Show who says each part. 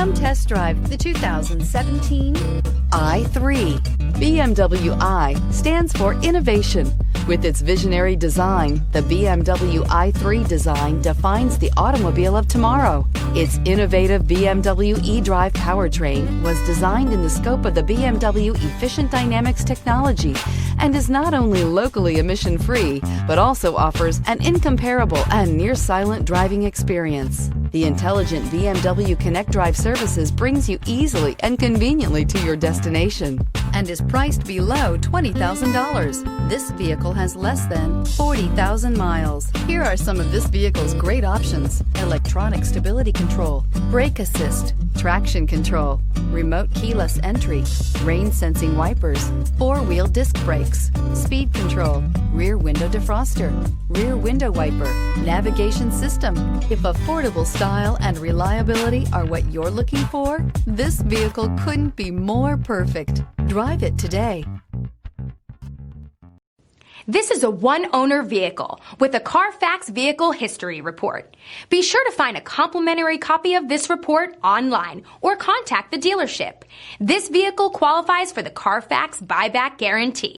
Speaker 1: Come test drive the 2017 i3. BMW i stands for innovation. With its visionary design, the BMW i3 design defines the automobile of tomorrow. Its innovative BMW eDrive powertrain was designed in the scope of the BMW Efficient Dynamics technology and is not only locally emission-free, but also offers an incomparable and near-silent driving experience. The intelligent BMW Connect Drive services brings you easily and conveniently to your destination and is priced below $20,000. This vehicle has less than 40,000 miles. Here are some of this vehicle's great options: electronic stability control, brake assist, traction control, remote keyless entry, rain sensing wipers, four-wheel disc brakes, speed control, rear window defroster, rear window wiper, navigation system. If affordable style and reliability are what you're looking for, this vehicle couldn't be more perfect. Drive it today.
Speaker 2: This is a one-owner vehicle with a Carfax Vehicle History Report. Be sure to find a complimentary copy of this report online or contact the dealership. This vehicle qualifies for the Carfax Buyback Guarantee.